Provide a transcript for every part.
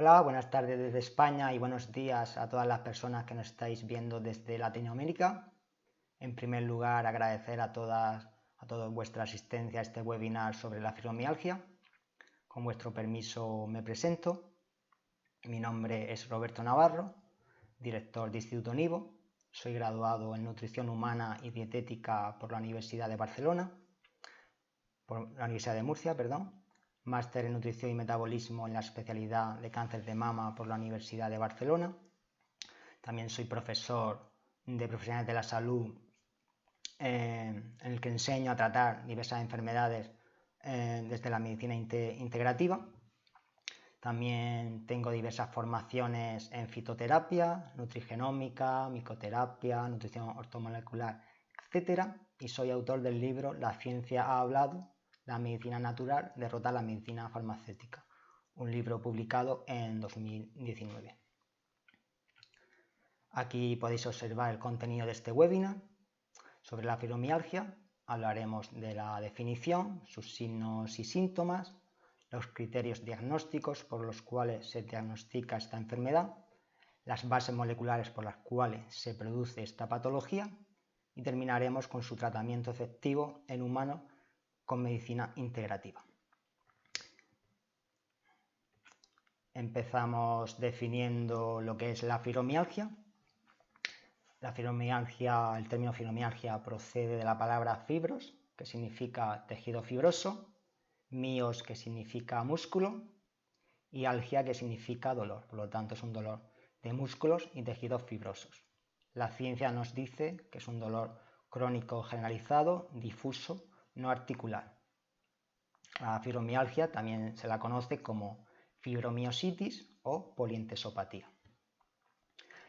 Hola, buenas tardes desde España y buenos días a todas las personas que nos estáis viendo desde Latinoamérica. En primer lugar, agradecer a todos vuestra asistencia a este webinar sobre la fibromialgia. Con vuestro permiso me presento. Mi nombre es Roberto Navarro, director de Instituto Nivo. Soy graduado en Nutrición Humana y Dietética por la Universidad de Murcia, máster en Nutrición y Metabolismo en la especialidad de Cáncer de Mama por la Universidad de Barcelona. También soy profesor de Profesionales de la Salud, en el que enseño a tratar diversas enfermedades desde la medicina integrativa. También tengo diversas formaciones en fitoterapia, nutrigenómica, micoterapia, nutrición ortomolecular, etc. Y soy autor del libro La ciencia ha hablado, la medicina natural derrota a la medicina farmacéutica, un libro publicado en 2019. Aquí podéis observar el contenido de este webinar. Sobre la fibromialgia hablaremos de la definición, sus signos y síntomas, los criterios diagnósticos por los cuales se diagnostica esta enfermedad, las bases moleculares por las cuales se produce esta patología y terminaremos con su tratamiento efectivo en humanos con medicina integrativa. Empezamos definiendo lo que es la fibromialgia. La fibromialgia, el término fibromialgia procede de la palabra fibros, que significa tejido fibroso, mios, que significa músculo, y algia, que significa dolor. Por lo tanto, es un dolor de músculos y tejidos fibrosos. La ciencia nos dice que es un dolor crónico generalizado, difuso, no articular. La fibromialgia también se la conoce como fibromiositis o polientesopatía.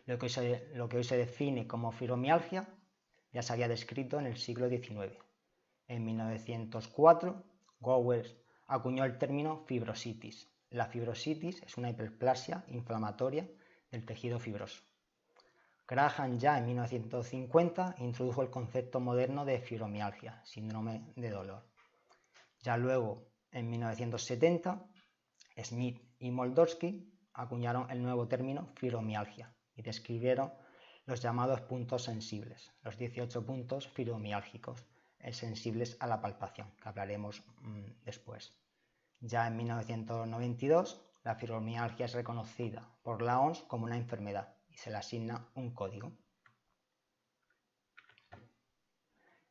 Lo que hoy se define como fibromialgia ya se había descrito en el siglo XIX. En 1904, Gowers acuñó el término fibrositis. La fibrositis es una hiperplasia inflamatoria del tejido fibroso. Graham ya en 1950 introdujo el concepto moderno de fibromialgia, síndrome de dolor. Ya luego, en 1970, Smith y Moldovsky acuñaron el nuevo término fibromialgia y describieron los llamados puntos sensibles, los 18 puntos fibromiálgicos sensibles a la palpación, que hablaremos después. Ya en 1992, la fibromialgia es reconocida por la OMS como una enfermedad y se le asigna un código.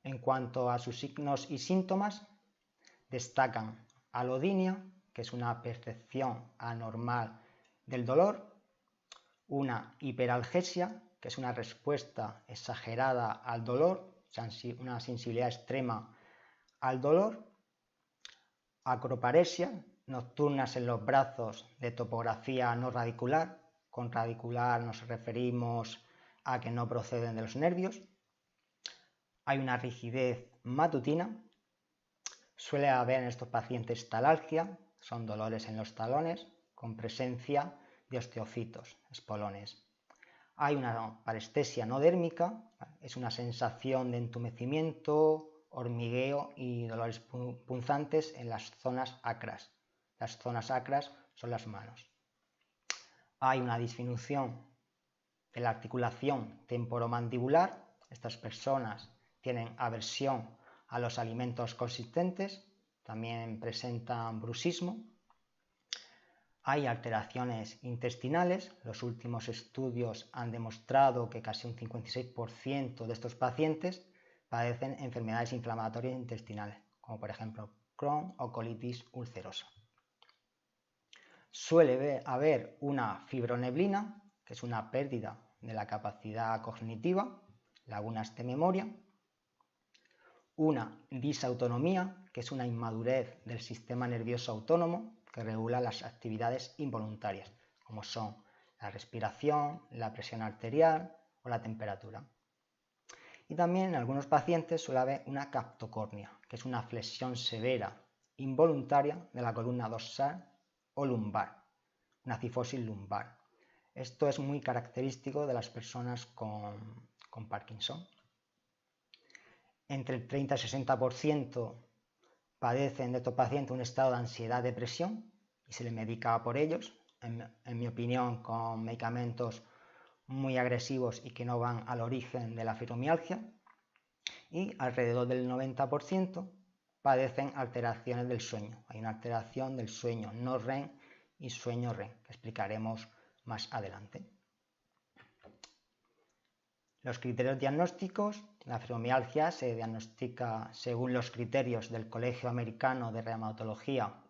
En cuanto a sus signos y síntomas, destacan alodinia, que es una percepción anormal del dolor, una hiperalgesia, que es una respuesta exagerada al dolor, una sensibilidad extrema al dolor, acroparesia, nocturnas en los brazos de topografía no radicular. Con radicular nos referimos a que no proceden de los nervios. Hay una rigidez matutina. Suele haber en estos pacientes talalgia, son dolores en los talones, con presencia de osteocitos, espolones. Hay una parestesia no dérmica, es una sensación de entumecimiento, hormigueo y dolores punzantes en las zonas acras. Las zonas acras son las manos. Hay una disminución de la articulación temporomandibular. Estas personas tienen aversión a los alimentos consistentes, también presentan bruxismo. Hay alteraciones intestinales. Los últimos estudios han demostrado que casi un 56% de estos pacientes padecen enfermedades inflamatorias intestinales, como por ejemplo Crohn o colitis ulcerosa. Suele haber una fibroneblina, que es una pérdida de la capacidad cognitiva, lagunas de memoria, una disautonomía, que es una inmadurez del sistema nervioso autónomo que regula las actividades involuntarias, como son la respiración, la presión arterial o la temperatura. Y también en algunos pacientes suele haber una captocornia, que es una flexión severa involuntaria de la columna dorsal o lumbar, una cifosis lumbar. Esto es muy característico de las personas con Parkinson. Entre el 30 y 60% padecen de estos pacientes un estado de ansiedad-depresión y se les medica por ellos. en mi opinión, con medicamentos muy agresivos y que no van al origen de la fibromialgia, y alrededor del 90% padecen alteraciones del sueño. Hay una alteración del sueño no REM y sueño REM, que explicaremos más adelante. Los criterios diagnósticos. La fibromialgia se diagnostica según los criterios del Colegio Americano de Reumatología.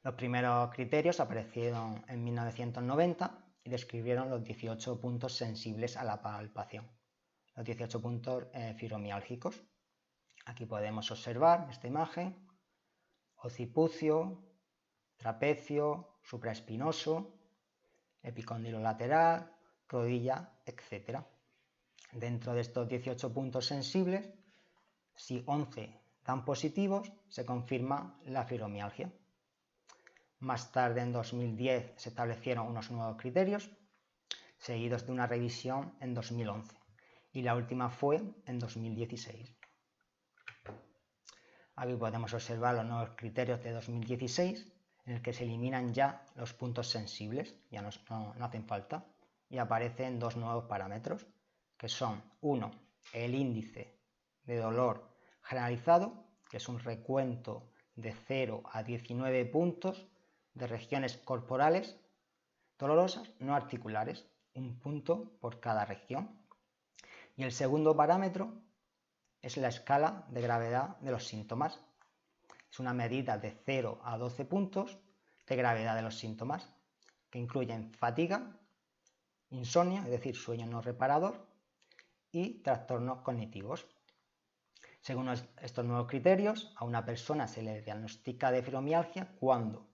Los primeros criterios aparecieron en 1990 y describieron los 18 puntos sensibles a la palpación, los 18 puntos fibromiálgicos. Aquí podemos observar esta imagen: occipucio, trapecio, supraespinoso, epicóndilo lateral, rodilla, etc. Dentro de estos 18 puntos sensibles, si 11 dan positivos, se confirma la fibromialgia. Más tarde, en 2010, se establecieron unos nuevos criterios, seguidos de una revisión en 2011, y la última fue en 2016. Aquí podemos observar los nuevos criterios de 2016, en el que se eliminan ya los puntos sensibles, ya no hacen falta, y aparecen dos nuevos parámetros, que son: uno, el índice de dolor generalizado, que es un recuento de 0 a 19 puntos de regiones corporales dolorosas no articulares, un punto por cada región. Y el segundo parámetro es la escala de gravedad de los síntomas. Es una medida de 0 a 12 puntos de gravedad de los síntomas, que incluyen fatiga, insomnio, es decir, sueño no reparador, y trastornos cognitivos. Según estos nuevos criterios, a una persona se le diagnostica de fibromialgia cuando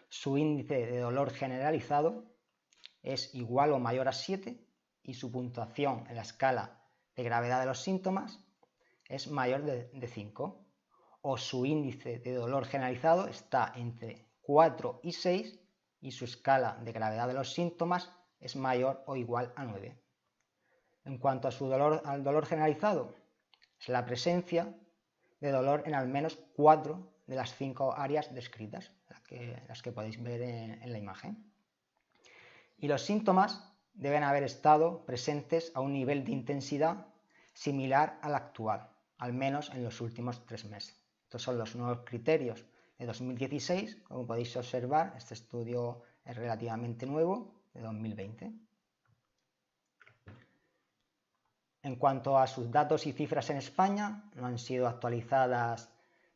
su índice de dolor generalizado es igual o mayor a 7 y su puntuación en la escala de gravedad de los síntomas es mayor de 5, o su índice de dolor generalizado está entre 4 y 6 y su escala de gravedad de los síntomas es mayor o igual a 9. En cuanto al dolor generalizado, es la presencia de dolor en al menos 4 de las 5 áreas descritas, las que podéis ver en la imagen. Y los síntomas deben haber estado presentes a un nivel de intensidad similar al actual, al menos en los últimos 3 meses. Estos son los nuevos criterios de 2016. Como podéis observar, este estudio es relativamente nuevo, de 2020. En cuanto a sus datos y cifras en España, no han sido actualizadas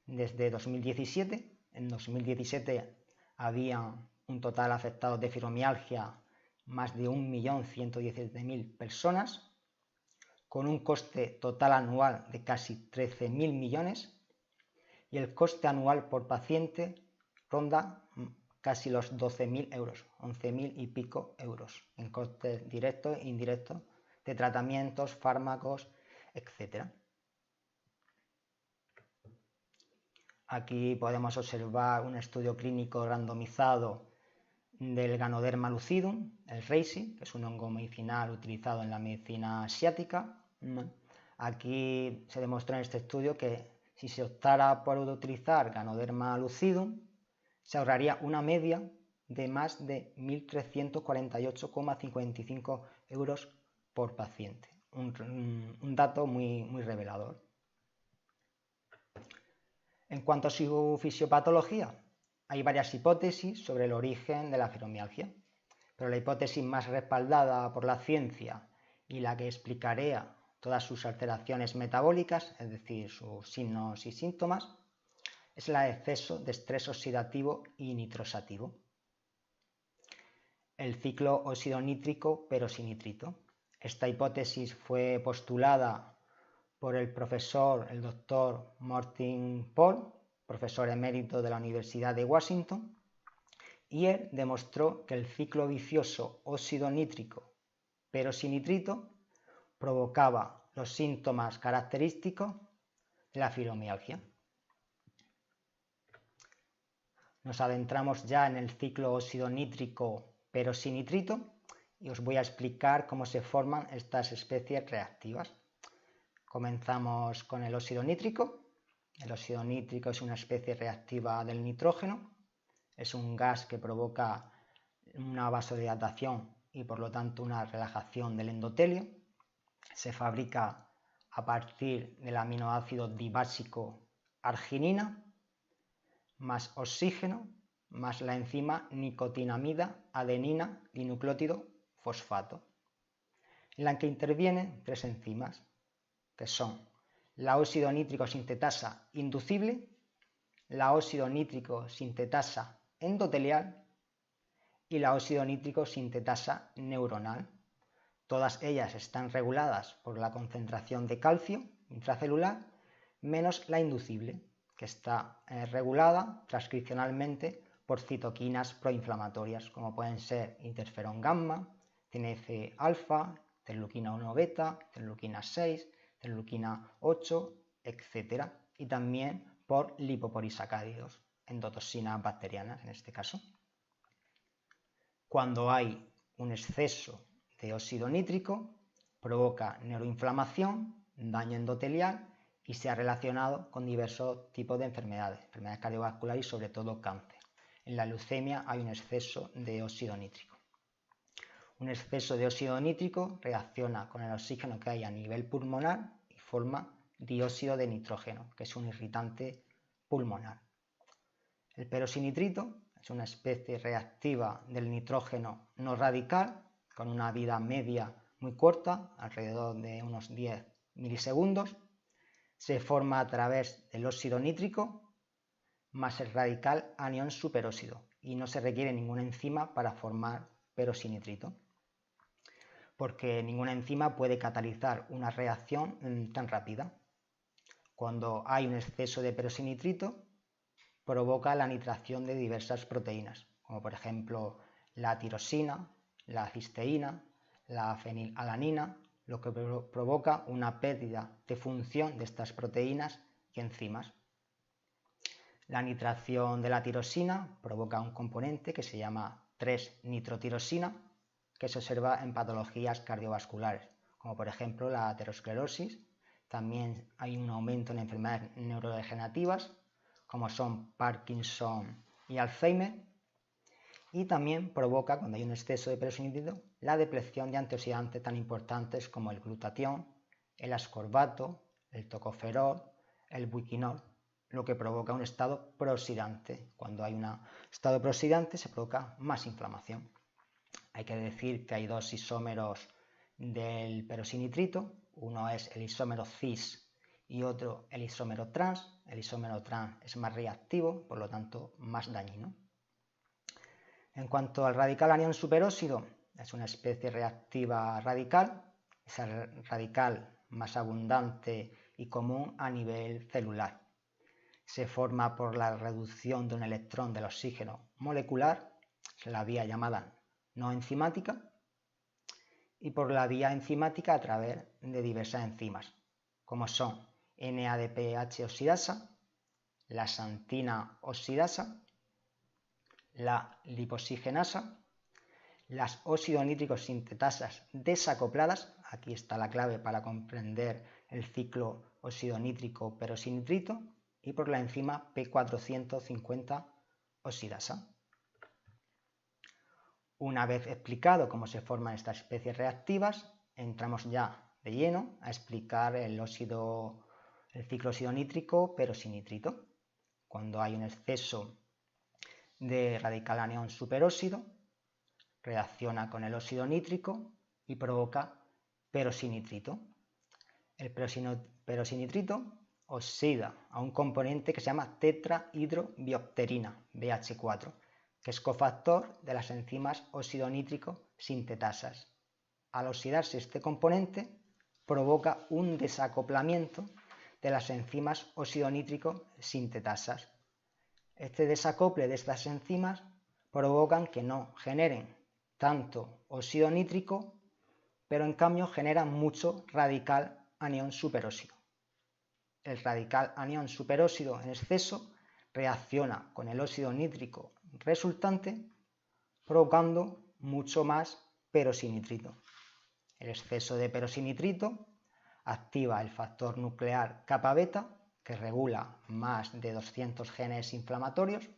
desde 2017. En 2017 había un total afectados de fibromialgia más de 1.117.000 personas, con un coste total anual de casi 13.000 millones, y el coste anual por paciente ronda casi los 12.000 euros, 11.000 y pico euros, en costes directos e indirectos de tratamientos, fármacos, etc. Aquí podemos observar un estudio clínico randomizado del Ganoderma lucidum, el reishi, que es un hongo medicinal utilizado en la medicina asiática. Aquí se demostró en este estudio que si se optara por utilizar Ganoderma lucidum, se ahorraría una media de más de 1.348,55 euros por paciente. Un dato muy revelador. En cuanto a su fisiopatología, hay varias hipótesis sobre el origen de la fibromialgia, pero la hipótesis más respaldada por la ciencia y la que explicaría todas sus alteraciones metabólicas, es decir, sus signos y síntomas, es el exceso de estrés oxidativo y nitrosativo. El ciclo óxido nítrico pero sin nitrito. Esta hipótesis fue postulada por el doctor Martin Pall, profesor emérito de la Universidad de Washington, y él demostró que el ciclo vicioso óxido nítrico pero sin nitrito provocaba los síntomas característicos de la fibromialgia. Nos adentramos ya en el ciclo óxido nítrico pero sin nitrito y os voy a explicar cómo se forman estas especies reactivas. Comenzamos con el óxido nítrico. El óxido nítrico es una especie reactiva del nitrógeno. Es un gas que provoca una vasodilatación y por lo tanto una relajación del endotelio. Se fabrica a partir del aminoácido dibásico arginina, más oxígeno, más la enzima nicotinamida adenina dinucleótido fosfato, en la que intervienen 3 enzimas, que son la óxido nítrico sintetasa inducible, la óxido nítrico sintetasa endotelial y la óxido nítrico sintetasa neuronal. Todas ellas están reguladas por la concentración de calcio intracelular, menos la inducible, que está regulada transcripcionalmente por citoquinas proinflamatorias, como pueden ser interferón gamma, TNF-alfa, interleuquina 1 beta, interleuquina 6, interleuquina 8, etc. Y también por lipopolisacáridos, endotoxinas bacterianas en este caso. Cuando hay un exceso de óxido nítrico, provoca neuroinflamación, daño endotelial y se ha relacionado con diversos tipos de enfermedades cardiovasculares y sobre todo cáncer. En la leucemia hay un exceso de óxido nítrico. Un exceso de óxido nítrico reacciona con el oxígeno que hay a nivel pulmonar y forma dióxido de nitrógeno, que es un irritante pulmonar. El perosinitrito es una especie reactiva del nitrógeno no radical con una vida media muy corta, alrededor de unos 10 milisegundos. Se forma a través del óxido nítrico más el radical anión superóxido y no se requiere ninguna enzima para formar perosinitrito, porque ninguna enzima puede catalizar una reacción tan rápida. Cuando hay un exceso de perosinitrito, provoca la nitración de diversas proteínas, como por ejemplo la tirosina, la cisteína, la fenilalanina, lo que provoca una pérdida de función de estas proteínas y enzimas. La nitración de la tirosina provoca un componente que se llama 3-nitrotirosina, que se observa en patologías cardiovasculares, como por ejemplo la aterosclerosis. También hay un aumento en enfermedades neurodegenerativas, como son Parkinson y Alzheimer, y también provoca, cuando hay un exceso de perosinitrito, la depleción de antioxidantes tan importantes como el glutatión, el ascorbato, el tocoferol, el buiquinol, lo que provoca un estado prooxidante. Cuando hay un estado prooxidante se provoca más inflamación. Hay que decir que hay 2 isómeros del perosinitrito, uno es el isómero cis y otro el isómero trans. El isómero trans es más reactivo, por lo tanto más dañino. En cuanto al radical anión superóxido, es una especie reactiva radical, es el radical más abundante y común a nivel celular. Se forma por la reducción de un electrón del oxígeno molecular, la vía llamada no enzimática, y por la vía enzimática a través de diversas enzimas, como son NADPH oxidasa, la xantina oxidasa, la lipoxigenasa, las óxido nítricos sintetasas desacopladas, aquí está la clave para comprender el ciclo óxido nítrico perosinitrito, y por la enzima P450 oxidasa. Una vez explicado cómo se forman estas especies reactivas, entramos ya de lleno a explicar el ciclo óxido nítrico perosinitrito. Cuando hay un exceso de radical anión superóxido, reacciona con el óxido nítrico y provoca perosinitrito. El perosinitrito oxida a un componente que se llama tetrahidrobiopterina, BH4, que es cofactor de las enzimas óxido nítrico sintetasas. Al oxidarse este componente, provoca un desacoplamiento de las enzimas óxido nítrico sintetasas. Este desacople de estas enzimas provocan que no generen tanto óxido nítrico, pero en cambio generan mucho radical anión superóxido. El radical anión superóxido en exceso reacciona con el óxido nítrico resultante, provocando mucho más perosinitrito. El exceso de perosinitrito activa el factor nuclear kappa beta, que regula más de 200 genes inflamatorios,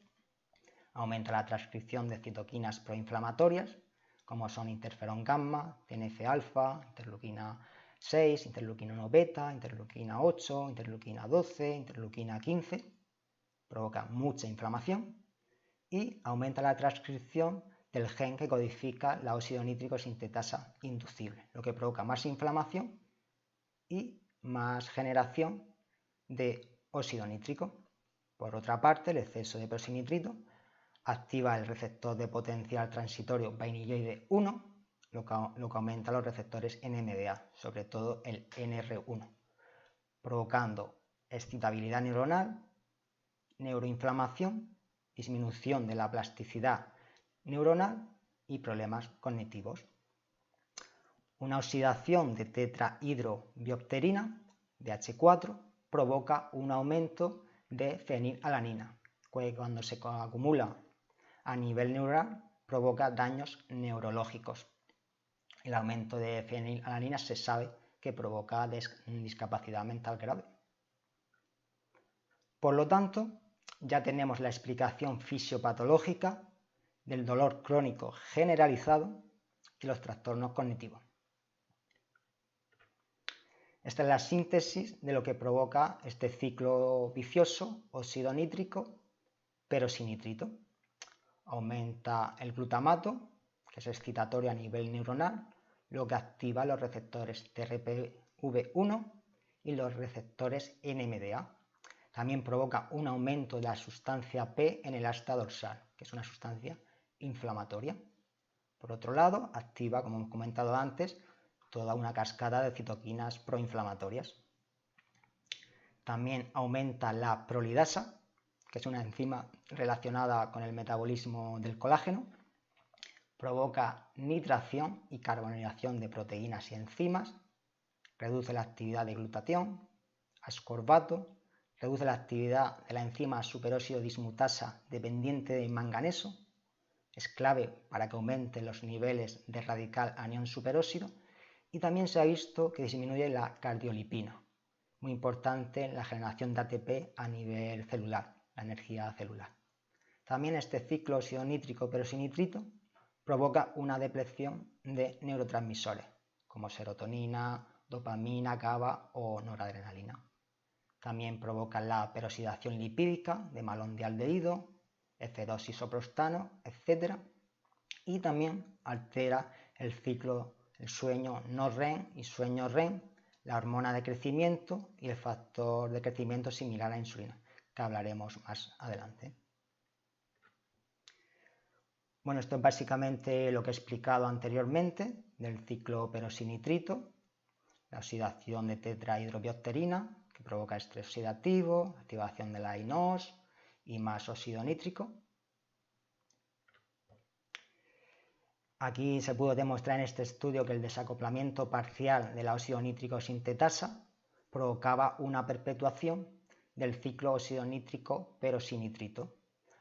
aumenta la transcripción de citoquinas proinflamatorias, como son interferón gamma, TNF-alfa, interleuquina 6, interleuquina 1 beta, interleuquina 8, interleuquina 12, interleuquina 15, provoca mucha inflamación y aumenta la transcripción del gen que codifica la óxido nítrico sintetasa inducible, lo que provoca más inflamación y más generación de óxido nítrico. Por otra parte, el exceso de peroxinitrito activa el receptor de potencial transitorio vainilloide 1, lo que aumenta los receptores NMDA, sobre todo el NR1, provocando excitabilidad neuronal, neuroinflamación, disminución de la plasticidad neuronal y problemas cognitivos. Una oxidación de tetrahidrobiopterina, BH4, provoca un aumento de fenilalanina, que cuando se acumula a nivel neural provoca daños neurológicos. El aumento de fenilalanina se sabe que provoca discapacidad mental grave. Por lo tanto, ya tenemos la explicación fisiopatológica del dolor crónico generalizado y los trastornos cognitivos. Esta es la síntesis de lo que provoca este ciclo vicioso óxido nítrico peroxinitrito. Aumenta el glutamato, que es excitatorio a nivel neuronal, lo que activa los receptores TRPV1 y los receptores NMDA. También provoca un aumento de la sustancia P en el asta dorsal, que es una sustancia inflamatoria. Por otro lado, activa, como hemos comentado antes, toda una cascada de citoquinas proinflamatorias. También aumenta la prolidasa, que es una enzima relacionada con el metabolismo del colágeno. Provoca nitración y carbonilación de proteínas y enzimas. Reduce la actividad de glutatión, ascorbato. Reduce la actividad de la enzima superóxido dismutasa dependiente de manganeso. Es clave para que aumenten los niveles de radical anión superóxido. Y también se ha visto que disminuye la cardiolipina, muy importante en la generación de ATP a nivel celular, la energía celular. También este ciclo óxido nítrico peroxinitrito provoca una depleción de neurotransmisores, como serotonina, dopamina, GABA o noradrenalina. También provoca la peroxidación lipídica de malondialdehído, F2-isoprostano, etc. Y también altera el ciclo el sueño no REM y sueño REM, la hormona de crecimiento y el factor de crecimiento similar a la insulina, que hablaremos más adelante. Bueno, esto es básicamente lo que he explicado anteriormente del ciclo peroxinitrito, la oxidación de tetrahidrobiopterina, que provoca estrés oxidativo, activación de la INOS y más óxido nítrico. Aquí se pudo demostrar en este estudio que el desacoplamiento parcial de la óxido nítrico sintetasa provocaba una perpetuación del ciclo óxido nítrico peroxinitrito.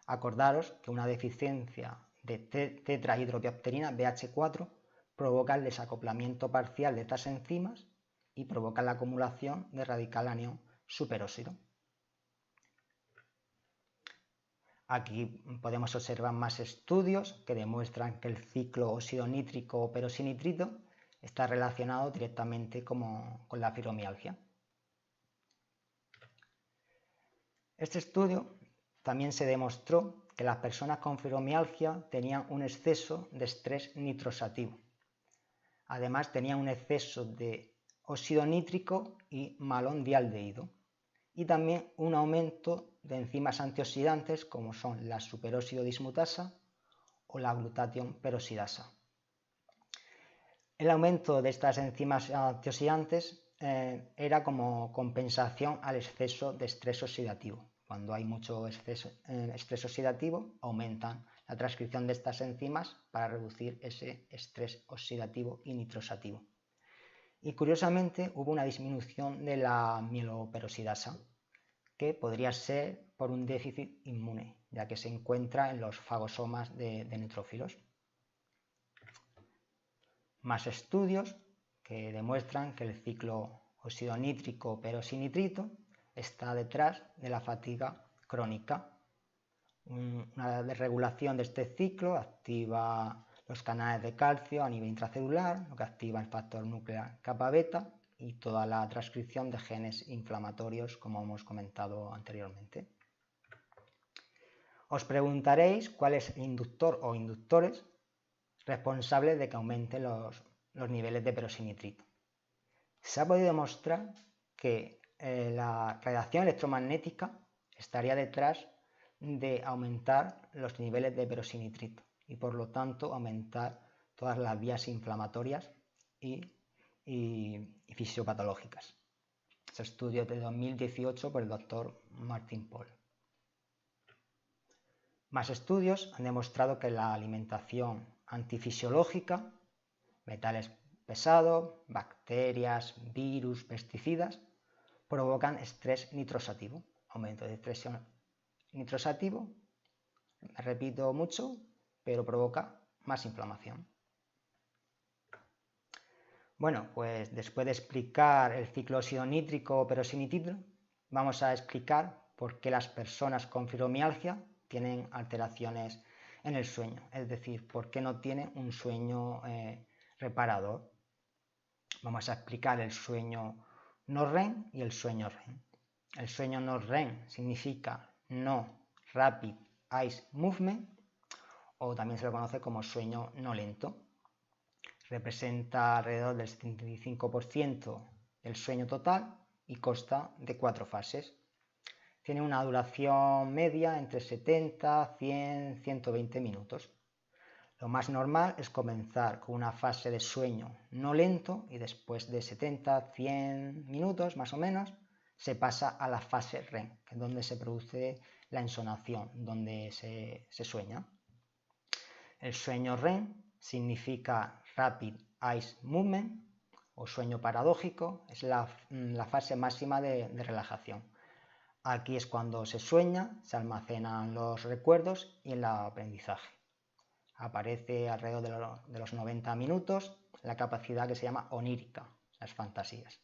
Acordaros que una deficiencia de tetrahidrobiopterina BH4 provoca el desacoplamiento parcial de estas enzimas y provoca la acumulación de radical anión superóxido. Aquí podemos observar más estudios que demuestran que el ciclo óxido nítrico peroxinitrito está relacionado directamente con la fibromialgia. Este estudio también se demostró que las personas con fibromialgia tenían un exceso de estrés nitrosativo. Además, tenían un exceso de óxido nítrico y malondialdehído. Y también un aumento de enzimas antioxidantes como son la superóxido dismutasa o la glutatión peroxidasa. El aumento de estas enzimas antioxidantes era como compensación al exceso de estrés oxidativo. Cuando hay mucho estrés oxidativo, aumentan la transcripción de estas enzimas para reducir ese estrés oxidativo y nitrosativo. Y curiosamente hubo una disminución de la mieloperoxidasa, que podría ser por un déficit inmune, ya que se encuentra en los fagosomas de neutrófilos. Más estudios que demuestran que el ciclo óxido nítrico peroxinitrito está detrás de la fatiga crónica. Una desregulación de este ciclo activa los canales de calcio a nivel intracelular, lo que activa el factor nuclear kappa beta y toda la transcripción de genes inflamatorios, como hemos comentado anteriormente. Os preguntaréis cuál es el inductor o inductores responsables de que aumenten los niveles de perosinitrito. Se ha podido demostrar que la radiación electromagnética estaría detrás de aumentar los niveles de perosinitrito y por lo tanto aumentar todas las vías inflamatorias y fisiopatológicas. Es estudio de 2018 por el doctor Martin Pol. Más estudios han demostrado que la alimentación antifisiológica, metales pesados, bacterias, virus, pesticidas, provocan estrés nitrosativo, aumento de estrés nitrosativo, me repito mucho, pero provoca más inflamación. Bueno, pues después de explicar el ciclo óxido nítrico o perosinitrito, vamos a explicar por qué las personas con fibromialgia tienen alteraciones en el sueño, es decir, por qué no tienen un sueño reparador. Vamos a explicar el sueño no REM y el sueño REM. El sueño no REM significa no rapid eye movement, o también se lo conoce como sueño no lento. Representa alrededor del 75% del sueño total y consta de 4 fases. Tiene una duración media entre 70, 100, 120 minutos. Lo más normal es comenzar con una fase de sueño no lento y después de 70, 100 minutos más o menos se pasa a la fase REM, que es donde se produce la ensonación, donde se sueña. El sueño REM significa Rapid Eye Movement o sueño paradójico, es la fase máxima de relajación. Aquí es cuando se sueña, se almacenan los recuerdos y el aprendizaje. Aparece alrededor de los 90 minutos la capacidad que se llama onírica, las fantasías.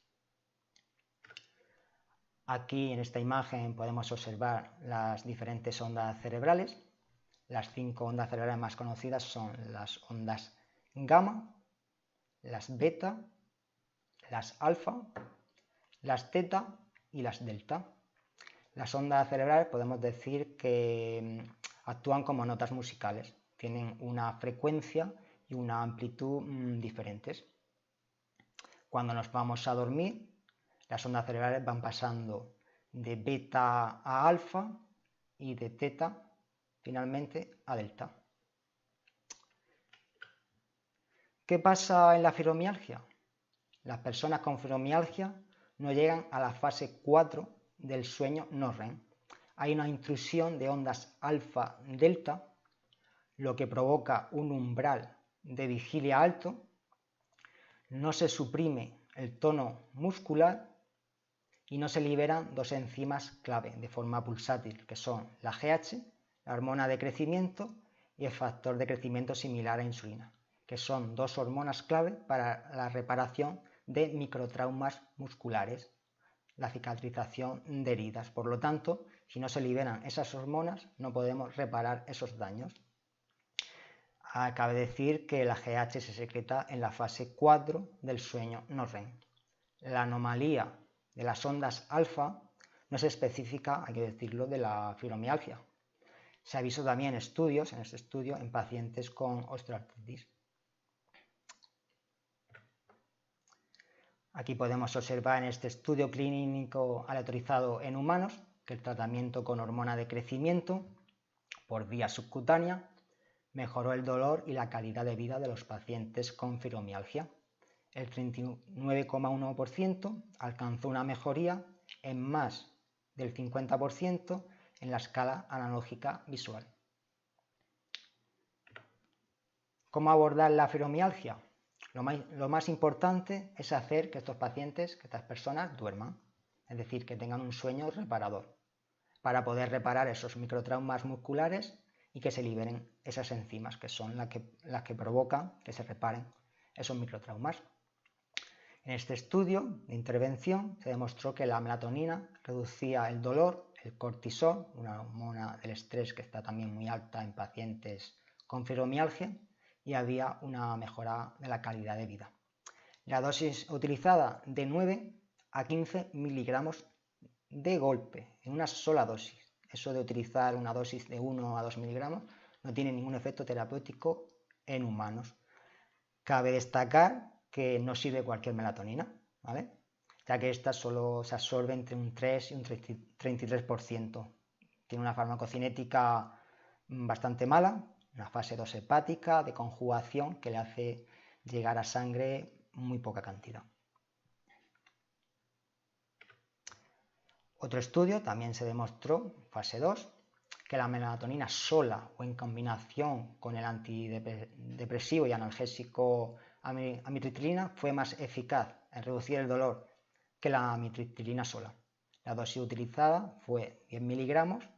Aquí en esta imagen podemos observar las diferentes ondas cerebrales. Las 5 ondas cerebrales más conocidas son las ondas gamma, las beta, las alfa, las teta y las delta. Las ondas cerebrales podemos decir que actúan como notas musicales, tienen una frecuencia y una amplitud diferentes. Cuando nos vamos a dormir, las ondas cerebrales van pasando de beta a alfa y de teta finalmente a delta. ¿Qué pasa en la fibromialgia? Las personas con fibromialgia no llegan a la fase 4 del sueño no REM. Hay una intrusión de ondas alfa-delta, lo que provoca un umbral de vigilia alto, no se suprime el tono muscular y no se liberan 2 enzimas clave de forma pulsátil, que son la GH, la hormona de crecimiento, y el factor de crecimiento similar a insulina, que son 2 hormonas clave para la reparación de microtraumas musculares, la cicatrización de heridas. Por lo tanto, si no se liberan esas hormonas, no podemos reparar esos daños. Cabe decir que la GH se secreta en la fase 4 del sueño no REM. La anomalía de las ondas alfa no es específica, hay que decirlo, de la fibromialgia. Se ha visto también estudios, en este estudio, en pacientes con osteoartritis. Aquí podemos observar en este estudio clínico aleatorizado en humanos que el tratamiento con hormona de crecimiento por vía subcutánea mejoró el dolor y la calidad de vida de los pacientes con fibromialgia. El 39,1% alcanzó una mejoría en más del 50% en la escala analógica visual. ¿Cómo abordar la fibromialgia? Lo más importante es hacer que estos pacientes, que estas personas duerman, es decir, que tengan un sueño reparador, para poder reparar esos microtraumas musculares y que se liberen esas enzimas, que son las que provocan que se reparen esos microtraumas. En este estudio de intervención se demostró que la melatonina reducía el dolor, el cortisol, una hormona del estrés que está también muy alta en pacientes con fibromialgia, y había una mejora de la calidad de vida. La dosis utilizada de 9 a 15 miligramos de golpe, en una sola dosis. Eso de utilizar una dosis de 1 a 2 miligramos no tiene ningún efecto terapéutico en humanos. Cabe destacar que no sirve cualquier melatonina, ¿vale? Ya que esta solo se absorbe entre un 3 y un 33%. Tiene una farmacocinética bastante mala, una fase 2 hepática de conjugación que le hace llegar a sangre muy poca cantidad. Otro estudio también se demostró, fase 2, que la melatonina sola o en combinación con el antidepresivo y analgésico amitriptilina fue más eficaz en reducir el dolor que la amitriptilina sola. La dosis utilizada fue 10 miligramos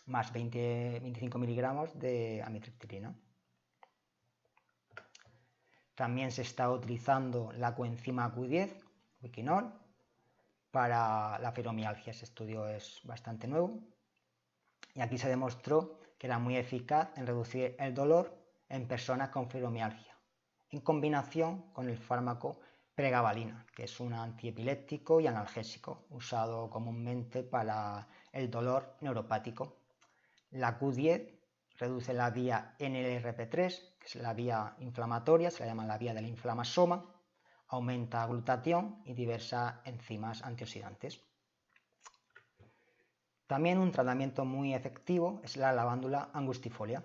más 25 miligramos de amitriptilina. También se está utilizando la coenzima Q10, Wiquinol, para la fibromialgia. Ese estudio es bastante nuevo. Y aquí se demostró que era muy eficaz en reducir el dolor en personas con fibromialgia, en combinación con el fármaco pregabalina, que es un antiepiléptico y analgésico, usado comúnmente para el dolor neuropático. La Q10 reduce la vía NLRP3, que es la vía inflamatoria, se la llama la vía del inflamasoma, aumenta glutatión y diversas enzimas antioxidantes. También un tratamiento muy efectivo es la lavándula angustifolia,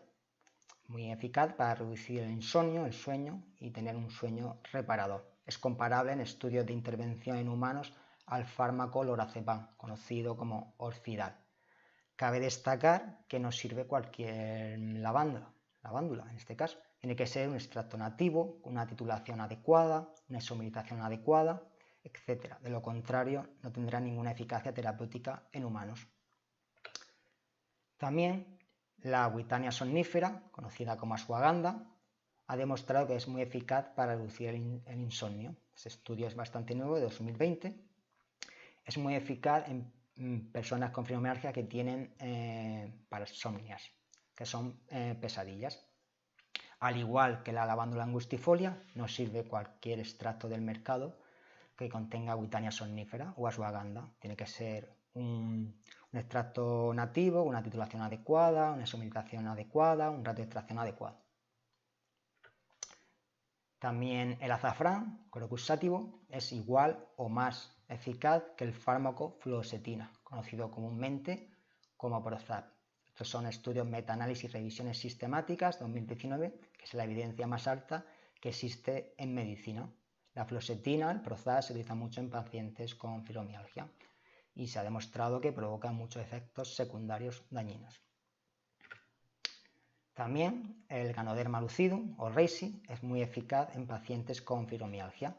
muy eficaz para reducir el insomnio, el sueño y tener un sueño reparador. Es comparable en estudios de intervención en humanos al fármaco lorazepam, conocido como Orfidal. Cabe destacar que no sirve cualquier lavándula en este caso. Tiene que ser un extracto nativo, con una titulación adecuada, una isomerización adecuada, etc. De lo contrario, no tendrá ninguna eficacia terapéutica en humanos. También la witania somnífera, conocida como ashwagandha, ha demostrado que es muy eficaz para reducir el insomnio. Este estudio es bastante nuevo, de 2020. Es muy eficaz en personas con fibromialgia que tienen parasomnias, que son pesadillas. Al igual que la lavándula angustifolia, no sirve cualquier extracto del mercado que contenga witania somnífera o ashwagandha. Tiene que ser un extracto nativo, una titulación adecuada, una isomerización adecuada, un ratio de extracción adecuado. También el azafrán, Crocus sativa, es igual o más eficaz que el fármaco fluoxetina, conocido comúnmente como Prozac. Estos son estudios metaanálisis y revisiones sistemáticas 2019, que es la evidencia más alta que existe en medicina. La fluoxetina, el Prozac, se utiliza mucho en pacientes con fibromialgia y se ha demostrado que provoca muchos efectos secundarios dañinos. También el Ganoderma lucidum o Reishi es muy eficaz en pacientes con fibromialgia.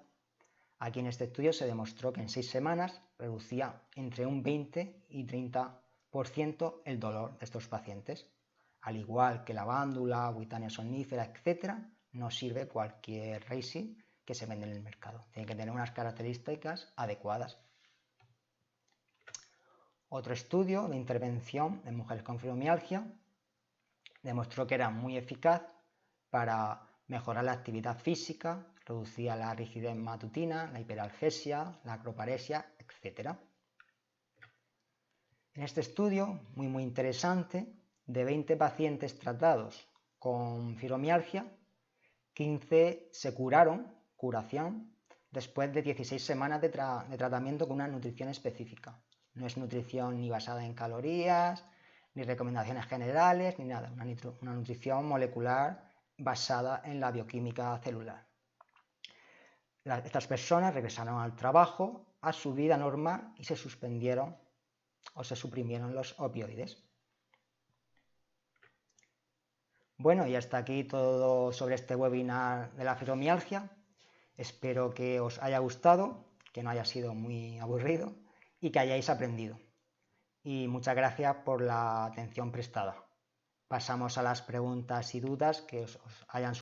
Aquí en este estudio se demostró que en 6 semanas reducía entre un 20 y 30% el dolor de estos pacientes. Al igual que lavándula, witania somnífera, etc., no sirve cualquier Reishi que se vende en el mercado. Tiene que tener unas características adecuadas. Otro estudio de intervención en mujeres con fibromialgia demostró que era muy eficaz para mejorar la actividad física, reducía la rigidez matutina, la hiperalgesia, la acroparesia, etc. En este estudio, muy interesante, de 20 pacientes tratados con fibromialgia, 15 se curación, después de 16 semanas de tratamiento con una nutrición específica. No es nutrición ni basada en calorías, ni recomendaciones generales, ni nada. Una nutrición molecular basada en la bioquímica celular. Estas personas regresaron al trabajo, a su vida normal y se suspendieron o se suprimieron los opioides. Bueno, y hasta aquí todo sobre este webinar de la fibromialgia. Espero que os haya gustado, que no haya sido muy aburrido y que hayáis aprendido. Y muchas gracias por la atención prestada. Pasamos a las preguntas y dudas que os hayan surgido.